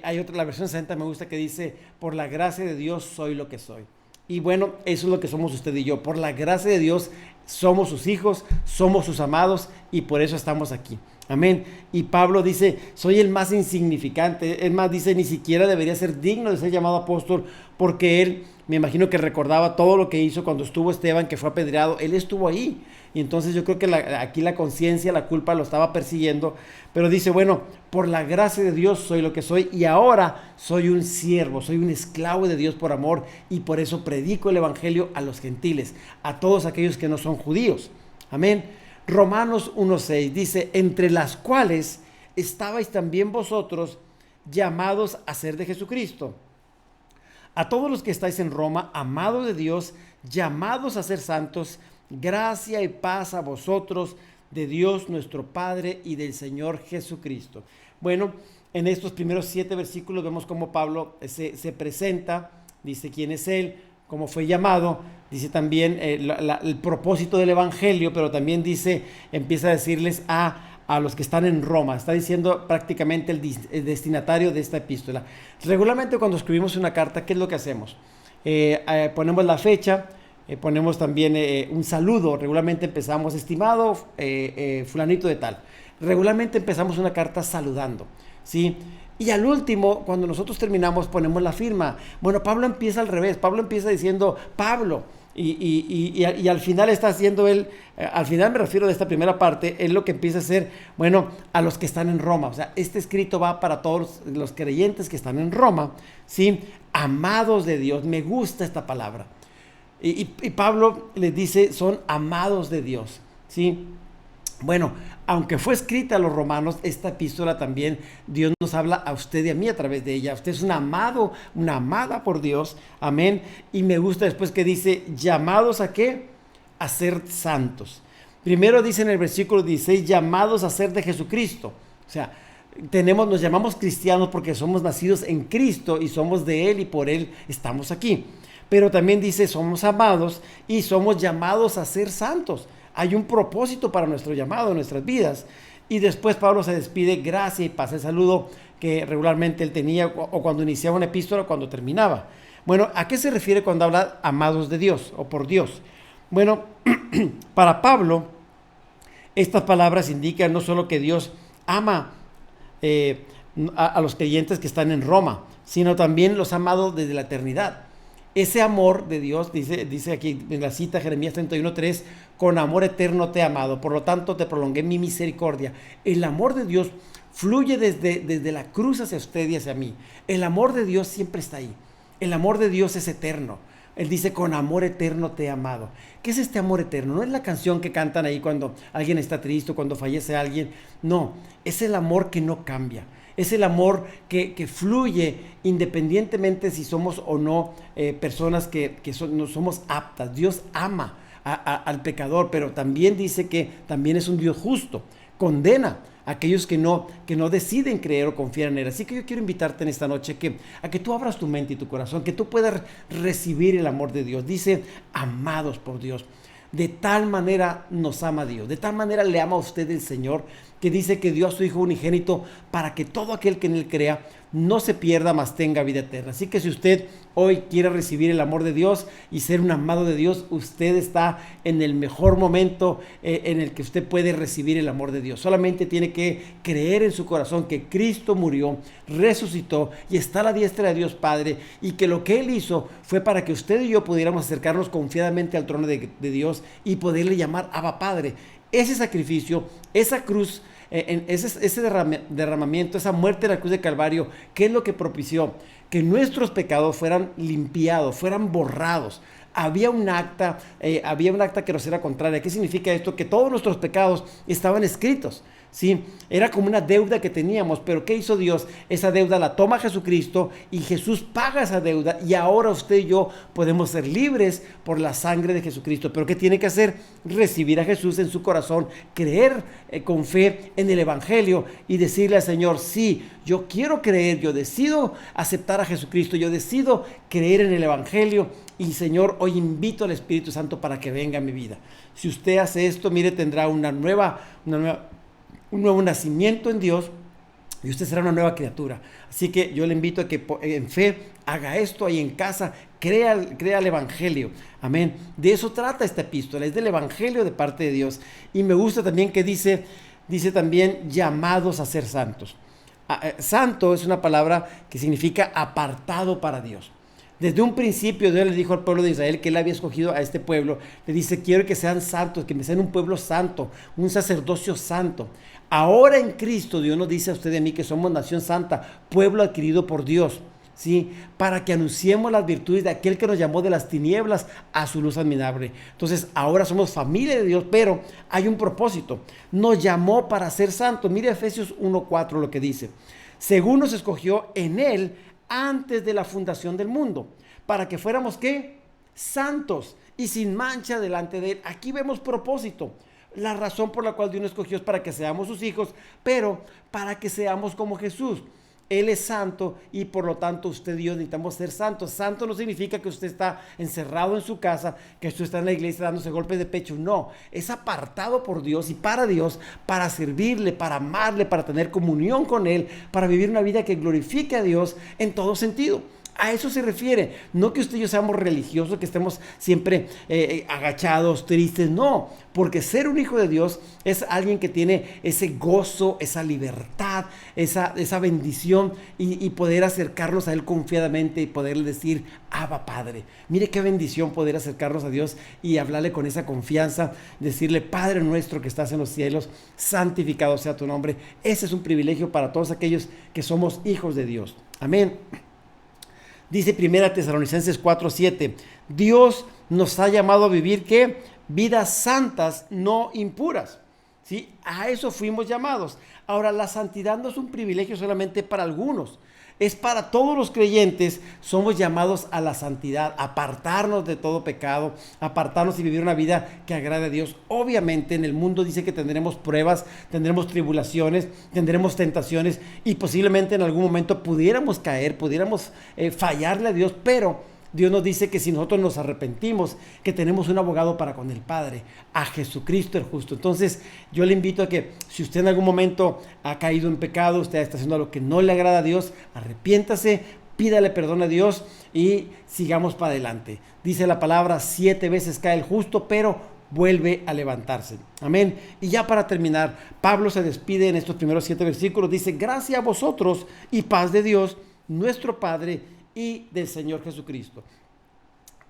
Hay otra, la versión 60 me gusta, que dice, por la gracia de Dios soy lo que soy. Y bueno, eso es lo que somos usted y yo. Por la gracia de Dios somos sus hijos, somos sus amados, y por eso estamos aquí. Amén. Y Pablo dice, soy el más insignificante. Es más, dice, ni siquiera debería ser digno de ser llamado apóstol, porque él, me imagino que recordaba todo lo que hizo cuando estuvo Esteban, que fue apedreado. Él estuvo ahí. Y entonces yo creo que aquí la conciencia, la culpa lo estaba persiguiendo. Pero dice, bueno, por la gracia de Dios soy lo que soy, y ahora soy un siervo, soy un esclavo de Dios por amor, y por eso predico el evangelio a los gentiles, a todos aquellos que no son judíos. Amén. Romanos 1:6 dice, entre las cuales estabais también vosotros, llamados a ser de Jesucristo. A todos los que estáis en Roma, amados de Dios, llamados a ser santos, gracia y paz a vosotros, de Dios nuestro Padre y del Señor Jesucristo. Bueno, en estos primeros 7 versículos vemos cómo Pablo se presenta, dice quién es él, cómo fue llamado, dice también el propósito del evangelio, pero también dice, empieza a decirles a los que están en Roma. Está diciendo prácticamente el destinatario de esta epístola. Regularmente cuando escribimos una carta, ¿qué es lo que hacemos? Ponemos la fecha, ponemos también un saludo. Regularmente empezamos, estimado fulanito de tal. Regularmente empezamos una carta saludando, ¿sí? Y al último, cuando nosotros terminamos, ponemos la firma. Bueno, Pablo empieza al revés. Pablo empieza diciendo Pablo. Y al final está haciendo él, al final me refiero de esta primera parte, él lo que empieza a hacer, bueno, a los que están en Roma. O sea, este escrito va para todos los creyentes que están en Roma, ¿sí? Amados de Dios. Me gusta esta palabra. Y Pablo les dice, son amados de Dios, ¿sí? Bueno, aunque fue escrita a los romanos, esta epístola también Dios nos habla a usted y a mí a través de ella. Usted es un amado, una amada por Dios, amén. Y me gusta después que dice, llamados a ¿qué? A ser santos. Primero dice en el versículo 16, llamados a ser de Jesucristo. O sea, nos llamamos cristianos porque somos nacidos en Cristo y somos de Él y por Él estamos aquí. Pero también dice, somos amados y somos llamados a ser santos. Hay un propósito para nuestro llamado en nuestras vidas. Y después Pablo se despide, gracia y paz, el saludo que regularmente él tenía o cuando iniciaba una epístola o cuando terminaba. Bueno, ¿a qué se refiere cuando habla amados de Dios o por Dios? Bueno, para Pablo, estas palabras indican no solo que Dios ama a los creyentes que están en Roma, sino también los ha amado desde la eternidad. Ese amor de Dios, dice aquí en la cita Jeremías 31:3, con amor eterno te he amado, por lo tanto te prolongué mi misericordia. El amor de Dios fluye desde la cruz hacia usted y hacia mí. El amor de Dios siempre está ahí. El amor de Dios es eterno. Él dice, con amor eterno te he amado. ¿Qué es este amor eterno? No es la canción que cantan ahí cuando alguien está triste o cuando fallece alguien. No, es el amor que no cambia. Es el amor que fluye independientemente si somos o no personas que no somos aptas. Dios ama al pecador, pero también dice que también es un Dios justo. Condena a aquellos que no deciden creer o confiar en Él. Así que yo quiero invitarte en esta noche a que tú abras tu mente y tu corazón, que tú puedas recibir el amor de Dios. Dice, amados por Dios. De tal manera nos ama Dios, de tal manera le ama a usted el Señor, que dice que dio a su Hijo unigénito para que todo aquel que en él crea no se pierda, mas tenga vida eterna. Así que si usted hoy quiere recibir el amor de Dios y ser un amado de Dios, usted está en el mejor momento en el que usted puede recibir el amor de Dios. Solamente tiene que creer en su corazón que Cristo murió, resucitó y está a la diestra de Dios Padre, y que lo que Él hizo fue para que usted y yo pudiéramos acercarnos confiadamente al trono de Dios y poderle llamar Abba Padre. Ese sacrificio, esa cruz, ese derramamiento, esa muerte en la cruz de Calvario, ¿qué es lo que propició? Que nuestros pecados fueran limpiados, fueran borrados. Había un acta que nos era contraria. ¿Qué significa esto? Que todos nuestros pecados estaban escritos, ¿sí? Era como una deuda que teníamos, pero ¿qué hizo Dios? Esa deuda la toma Jesucristo y Jesús paga esa deuda, y ahora usted y yo podemos ser libres por la sangre de Jesucristo. ¿Pero qué tiene que hacer? Recibir a Jesús en su corazón, creer con fe en el Evangelio y decirle al Señor: sí, yo quiero creer, yo decido aceptar a Jesucristo, yo decido creer en el Evangelio, y Señor, hoy invito al Espíritu Santo para que venga a mi vida. Si usted hace esto, mire, tendrá un nuevo nacimiento en Dios, y usted será una nueva criatura. Así que yo le invito a que en fe haga esto ahí en casa, crea el Evangelio. Amén. De eso trata esta epístola, es del Evangelio de parte de Dios. Y me gusta también que dice también llamados a ser santos. Santo es una palabra que significa apartado para Dios. Desde un principio Dios le dijo al pueblo de Israel que Él había escogido a este pueblo. Le dice: quiero que sean santos, que me sean un pueblo santo, un sacerdocio santo. Ahora en Cristo Dios nos dice a usted y a mí que somos nación santa, pueblo adquirido por Dios, ¿sí? Para que anunciemos las virtudes de aquel que nos llamó de las tinieblas a su luz admirable. Entonces ahora somos familia de Dios, pero hay un propósito. Nos llamó para ser santos. Mire Efesios 1:4 lo que dice: según nos escogió en Él antes de la fundación del mundo, para que fuéramos, ¿qué? Santos y sin mancha delante de Él. Aquí vemos propósito. La razón por la cual Dios nos escogió es para que seamos sus hijos, pero para que seamos como Jesús. Él es santo y por lo tanto usted y yo necesitamos ser santos. Santo no significa que usted está encerrado en su casa, que usted está en la iglesia dándose golpes de pecho. No, es apartado por Dios y para Dios, para servirle, para amarle, para tener comunión con Él, para vivir una vida que glorifique a Dios en todo sentido. A eso se refiere. No que usted y yo seamos religiosos, que estemos siempre agachados, tristes. No, porque ser un hijo de Dios es alguien que tiene ese gozo, esa libertad, esa bendición, y poder acercarnos a Él confiadamente y poderle decir: Abba Padre. Mire qué bendición poder acercarnos a Dios y hablarle con esa confianza, decirle: Padre nuestro que estás en los cielos, santificado sea tu nombre. Ese es un privilegio para todos aquellos que somos hijos de Dios. Amén. Dice 1 Tesalonicenses 4:7, Dios nos ha llamado a vivir, ¿qué? Vidas santas, no impuras. ¿Sí? A eso fuimos llamados. Ahora, la santidad no es un privilegio solamente para algunos, es para todos los creyentes. Somos llamados a la santidad, apartarnos de todo pecado, apartarnos y vivir una vida que agrade a Dios. Obviamente en el mundo dice que tendremos pruebas, tendremos tribulaciones, tendremos tentaciones, y posiblemente en algún momento pudiéramos caer, pudiéramos fallarle a Dios, pero Dios nos dice que si nosotros nos arrepentimos, que tenemos un abogado para con el Padre, a Jesucristo el justo. Entonces yo le invito a que si usted en algún momento ha caído en pecado, usted está haciendo lo que no le agrada a Dios, arrepiéntase, pídale perdón a Dios y sigamos para adelante. Dice la palabra: 7 veces cae el justo, pero vuelve a levantarse. Amén. Y ya para terminar, Pablo se despide en estos primeros 7 versículos. Dice: gracias a vosotros y paz de Dios, nuestro Padre, y del Señor Jesucristo.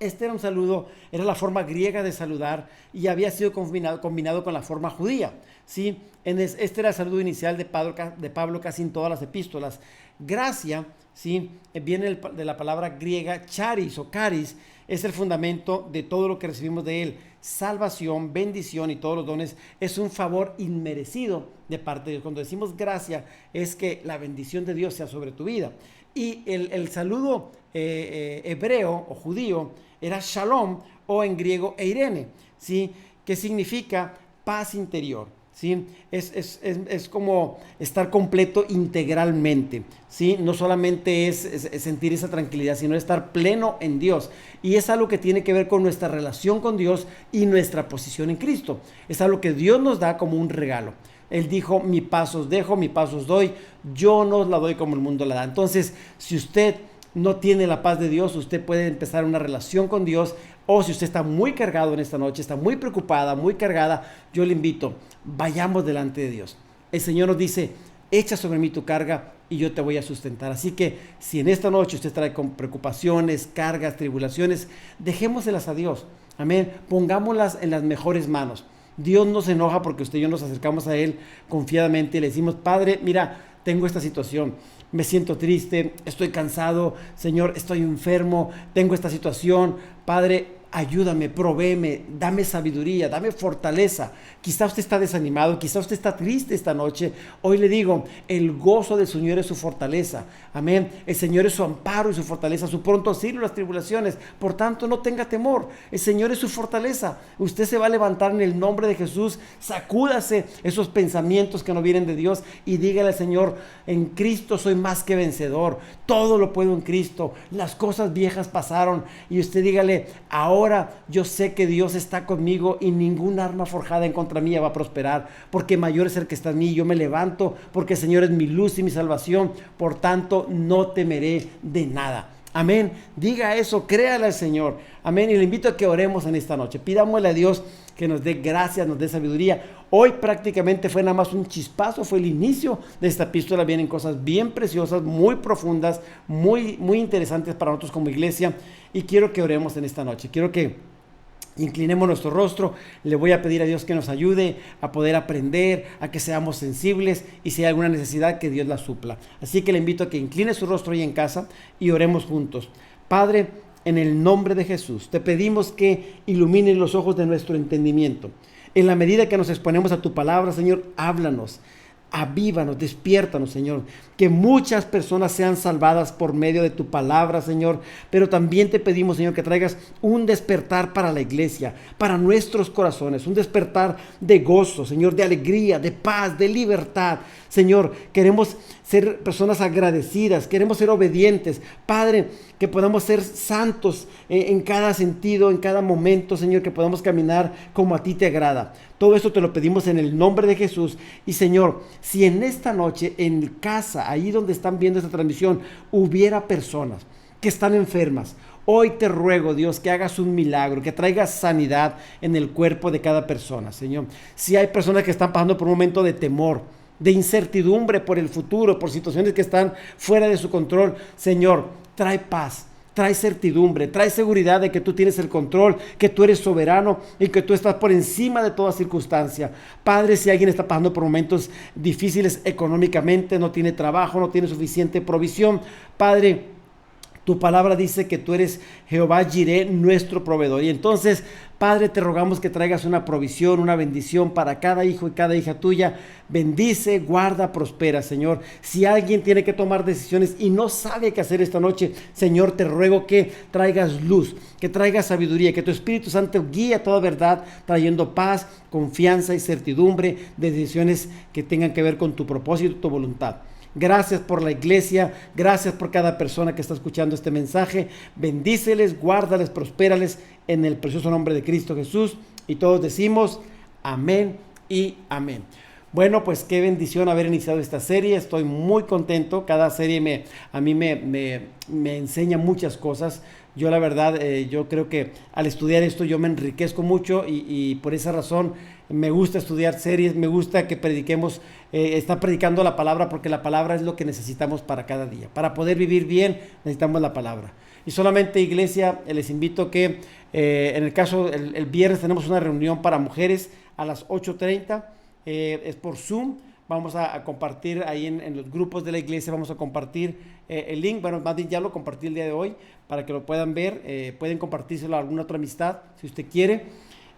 Este era un saludo, era la forma griega de saludar, y había sido combinado con la forma judía, ¿sí? Este era el saludo inicial de Pablo casi en todas las epístolas. Gracia, ¿sí? Viene de la palabra griega charis o caris, es el fundamento de todo lo que recibimos de Él. Salvación, bendición y todos los dones es un favor inmerecido de parte de Dios. Cuando decimos gracia, es que la bendición de Dios sea sobre tu vida. Y el saludo hebreo o judío era shalom, o en griego eirene, ¿sí? Que significa paz interior, ¿sí? Es como estar completo integralmente, ¿sí? No solamente es sentir esa tranquilidad, sino estar pleno en Dios. Y es algo que tiene que ver con nuestra relación con Dios y nuestra posición en Cristo. Es algo que Dios nos da como un regalo. Él dijo, mi paz os dejo, mi paz os doy, yo no os la doy como el mundo la da. Entonces, si usted no tiene la paz de Dios, usted puede empezar una relación con Dios, o si usted está muy cargado en esta noche, está muy preocupada, muy cargada, yo le invito, vayamos delante de Dios. El Señor nos dice, echa sobre mí tu carga y yo te voy a sustentar. Así que si en esta noche usted trae con preocupaciones, cargas, tribulaciones, dejémoselas a Dios. Amén. Pongámoslas en las mejores manos. Dios no se enoja porque usted y yo nos acercamos a Él confiadamente y le decimos, Padre, mira, tengo esta situación, me siento triste, estoy cansado, Señor, estoy enfermo, tengo esta situación, Padre, ayúdame, provéeme, dame sabiduría, dame fortaleza. Quizá usted está desanimado, quizá usted está triste esta noche. Hoy le digo, el gozo del Señor es su fortaleza. Amén. El Señor es su amparo y su fortaleza, su pronto auxilio en las tribulaciones. Por tanto, no tenga temor. El Señor es su fortaleza. Usted se va a levantar en el nombre de Jesús. Sacúdase esos pensamientos que no vienen de Dios y dígale al Señor, en Cristo soy más que vencedor. Todo lo puedo en Cristo. Las cosas viejas pasaron. Y usted dígale, ahora yo sé que Dios está conmigo y ningún arma forjada en contra mía va a prosperar, porque mayor es el que está en mí. Yo me levanto porque el Señor es mi luz y mi salvación, por tanto no temeré de nada. Amén. Diga eso, créale al Señor. Amén. Y le invito a que oremos en esta noche. Pidámosle a Dios que nos dé gracias, nos dé sabiduría. Hoy prácticamente fue nada más un chispazo, fue el inicio de esta epístola. Vienen cosas bien preciosas, muy profundas, muy interesantes para nosotros como iglesia. Y quiero que oremos en esta noche. Quiero que inclinemos nuestro rostro. Le voy a pedir a Dios que nos ayude a poder aprender, a que seamos sensibles y si hay alguna necesidad que Dios la supla. Así que le invito a que incline su rostro ahí en casa y oremos juntos. Padre, en el nombre de Jesús, te pedimos que ilumines los ojos de nuestro entendimiento. En la medida que nos exponemos a tu palabra, Señor, háblanos. Avívanos, despiértanos, Señor, que muchas personas sean salvadas por medio de tu palabra, Señor, pero también te pedimos, Señor, que traigas un despertar para la iglesia, para nuestros corazones, un despertar de gozo, Señor, de alegría, de paz, de libertad. Señor, queremos ser personas agradecidas, queremos ser obedientes, Padre, que podamos ser santos en cada sentido, en cada momento, Señor, que podamos caminar como a ti te agrada. Todo esto te lo pedimos en el nombre de Jesús. Y Señor, si en esta noche, en casa, ahí donde están viendo esta transmisión, hubiera personas que están enfermas, hoy te ruego, Dios, que hagas un milagro, que traigas sanidad en el cuerpo de cada persona, Señor. Si hay personas que están pasando por un momento de temor, de incertidumbre por el futuro, por situaciones que están fuera de su control, Señor, trae paz, trae certidumbre, trae seguridad de que tú tienes el control, que tú eres soberano y que tú estás por encima de toda circunstancia. Padre, si alguien está pasando por momentos difíciles económicamente, no tiene trabajo, no tiene suficiente provisión, Padre, tu palabra dice que tú eres Jehová Jireh, nuestro proveedor. Y entonces, Padre, te rogamos que traigas una provisión, una bendición para cada hijo y cada hija tuya. Bendice, guarda, prospera, Señor. Si alguien tiene que tomar decisiones y no sabe qué hacer esta noche, Señor, te ruego que traigas luz, que traigas sabiduría, que tu Espíritu Santo guíe a toda verdad, trayendo paz, confianza y certidumbre de decisiones que tengan que ver con tu propósito y tu voluntad. Gracias por la iglesia, gracias por cada persona que está escuchando este mensaje. Bendíceles, guárdales, prospérales en el precioso nombre de Cristo Jesús. Y todos decimos amén y amén. Bueno, pues qué bendición haber iniciado esta serie. Estoy muy contento. Cada serie a mí me enseña muchas cosas. Yo la verdad, yo creo que al estudiar esto yo me enriquezco mucho y por esa razón me gusta estudiar series, me gusta que prediquemos, está predicando la palabra, porque la palabra es lo que necesitamos para cada día. Para poder vivir bien necesitamos la palabra. Y solamente, iglesia, les invito que en el caso, el viernes tenemos una reunión para mujeres a las 8:30, es por Zoom. Vamos a compartir ahí en los grupos de la iglesia, vamos a compartir el link. Bueno, más bien ya lo compartí el día de hoy para que lo puedan ver. Pueden compartírselo a alguna otra amistad si usted quiere.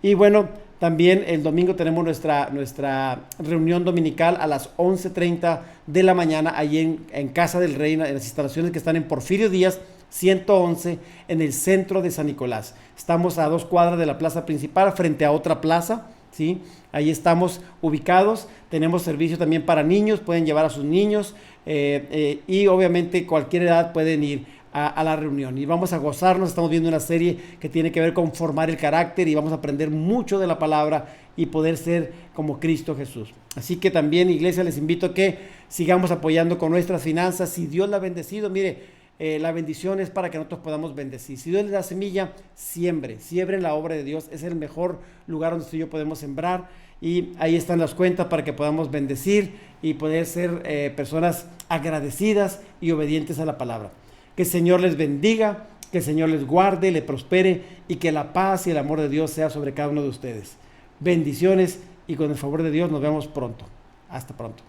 Y bueno, también el domingo tenemos nuestra reunión dominical a las 11:30 de la mañana, ahí en Casa del Rey, en las instalaciones que están en Porfirio Díaz 111, en el centro de San Nicolás. Estamos a 2 cuadras de la plaza principal, frente a otra plaza, ¿sí? Ahí estamos ubicados. Tenemos servicio también para niños, pueden llevar a sus niños y obviamente cualquier edad pueden ir a la reunión y vamos a gozarnos. Estamos viendo una serie que tiene que ver con formar el carácter y vamos a aprender mucho de la palabra y poder ser como Cristo Jesús. Así que también, iglesia, les invito a que sigamos apoyando con nuestras finanzas. Si Dios la ha bendecido, mire, la bendición es para que nosotros podamos bendecir. Si Dios le da semilla, siembre en la obra de Dios. Es el mejor lugar donde usted y yo podemos sembrar, y ahí están las cuentas para que podamos bendecir y poder ser personas agradecidas y obedientes a la palabra. Que el Señor les bendiga, que el Señor les guarde, le prospere, y que la paz y el amor de Dios sea sobre cada uno de ustedes. Bendiciones, y con el favor de Dios nos vemos pronto. Hasta pronto.